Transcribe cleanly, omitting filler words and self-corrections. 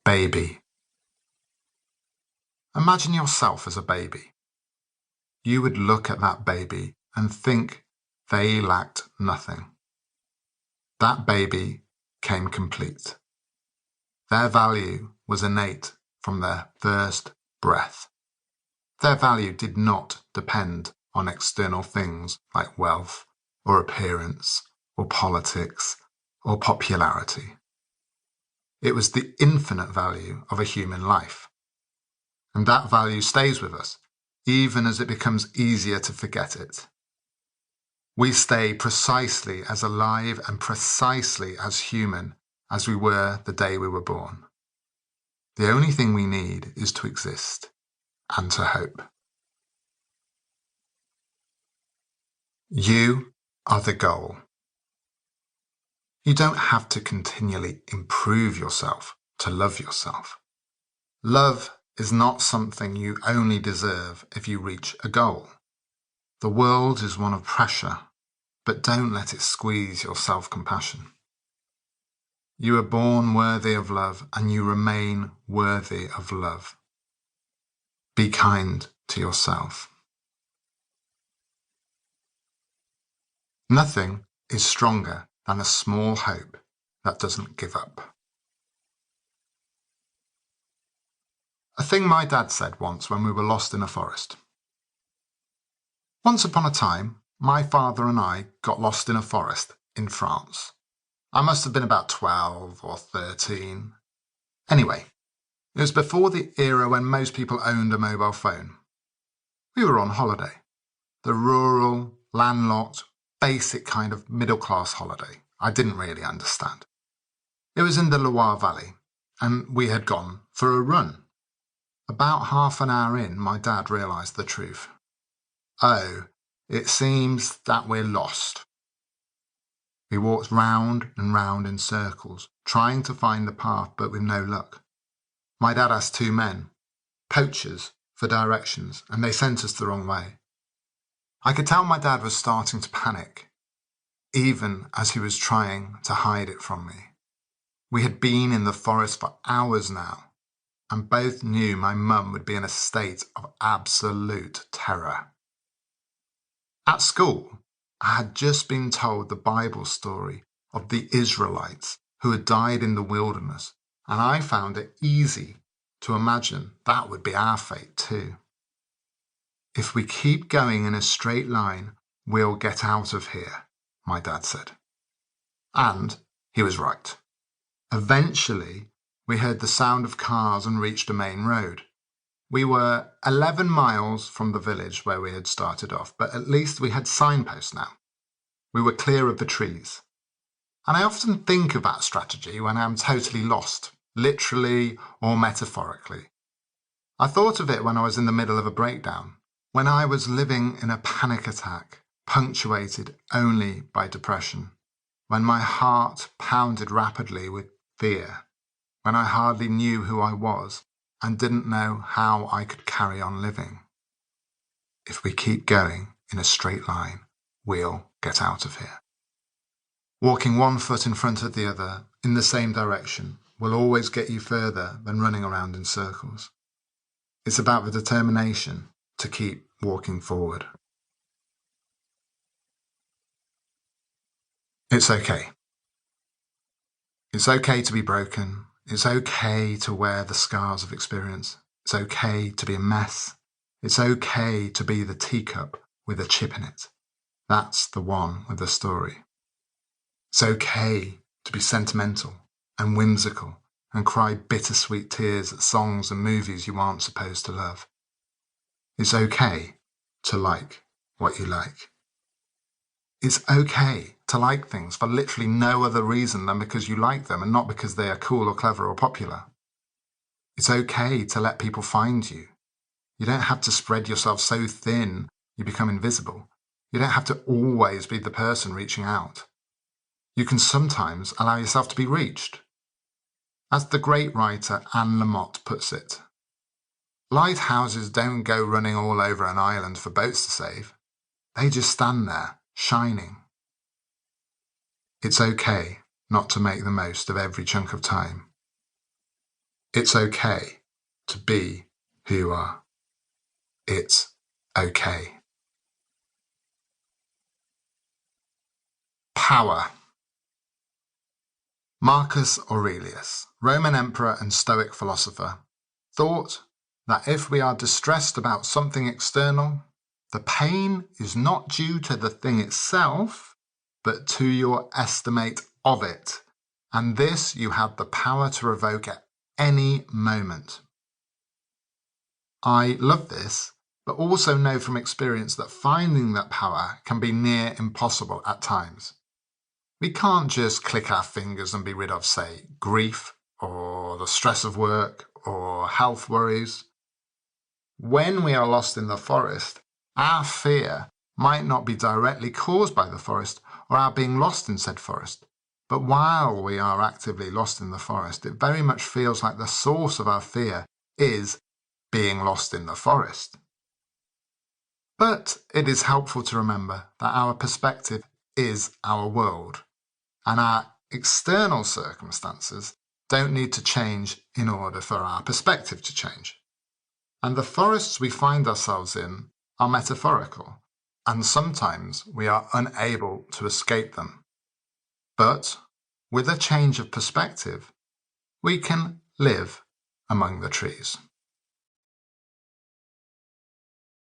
Baby. Imagine yourself as a baby. You would look at that baby and think they lacked nothing. That baby came complete. Their value was innate from their first breath. Their value did not depend on external things like wealth or appearance or politics or popularity. It was the infinite value of a human life. And that value stays with us, even as it becomes easier to forget it. We stay precisely as alive and precisely as human as we were the day we were born. The only thing we need is to exist and to hope. You are the goal. You don't have to continually improve yourself to love yourself. Love is not something you only deserve if you reach a goal. The world is one of pressure, but don't let it squeeze your self-compassion. You are born worthy of love, and you remain worthy of love. Be kind to yourself. Nothing is stronger than a small hope that doesn't give up. A thing my dad said once when we were lost in a forest. Once upon a time, my father and I got lost in a forest in France. I must have been about 12 or 13. Anyway, it was before the era when most people owned a mobile phone. We were on holiday. The rural, landlocked, basic kind of middle-class holiday I didn't really understand. It was in the Loire Valley, and we had gone for a run. About half an hour in, my dad realised the truth. Oh, it seems that we're lost. We walked round and round in circles, trying to find the path, but with no luck. My dad asked two men, poachers, for directions, and they sent us the wrong way. I could tell my dad was starting to panic, even as he was trying to hide it from me. We had been in the forest for hours now, and both knew my mum would be in a state of absolute terror. At school, I had just been told the Bible story of the Israelites who had died in the wilderness, and I found it easy to imagine that would be our fate too. If we keep going in a straight line, we'll get out of here, my dad said. And he was right. Eventually, we heard the sound of cars and reached a main road. We were 11 miles from the village where we had started off, but at least we had signposts now. We were clear of the trees. And I often think of that strategy when I am totally lost, literally or metaphorically. I thought of it when I was in the middle of a breakdown, when I was living in a panic attack, punctuated only by depression, when my heart pounded rapidly with fear, when I hardly knew who I was and didn't know how I could carry on living. If we keep going in a straight line, we'll get out of here. Walking one foot in front of the other in the same direction will always get you further than running around in circles. It's about the determination to keep walking forward. It's okay. It's okay to be broken. It's okay to wear the scars of experience. It's okay to be a mess. It's okay to be the teacup with a chip in it. That's the one with the story. It's okay to be sentimental and whimsical and cry bittersweet tears at songs and movies you aren't supposed to love. It's okay to like what you like. It's okay to like things for literally no other reason than because you like them and not because they are cool or clever or popular. It's okay to let people find you. You don't have to spread yourself so thin you become invisible. You don't have to always be the person reaching out. You can sometimes allow yourself to be reached. As the great writer Anne Lamott puts it, lighthouses don't go running all over an island for boats to save. They just stand there, shining. It's okay not to make the most of every chunk of time. It's okay to be who you are. It's okay. Power. Marcus Aurelius, Roman emperor and Stoic philosopher, thought that if we are distressed about something external, the pain is not due to the thing itself, but to your estimate of it, and this you have the power to revoke at any moment. I love this, but also know from experience that finding that power can be near impossible at times. We can't just click our fingers and be rid of, say, grief or the stress of work or health worries. When we are lost in the forest, our fear might not be directly caused by the forest or our being lost in said forest. But while we are actively lost in the forest, it very much feels like the source of our fear is being lost in the forest. But it is helpful to remember that our perspective is our world, and our external circumstances don't need to change in order for our perspective to change. And the forests we find ourselves in are metaphorical, and sometimes we are unable to escape them. But with a change of perspective, we can live among the trees.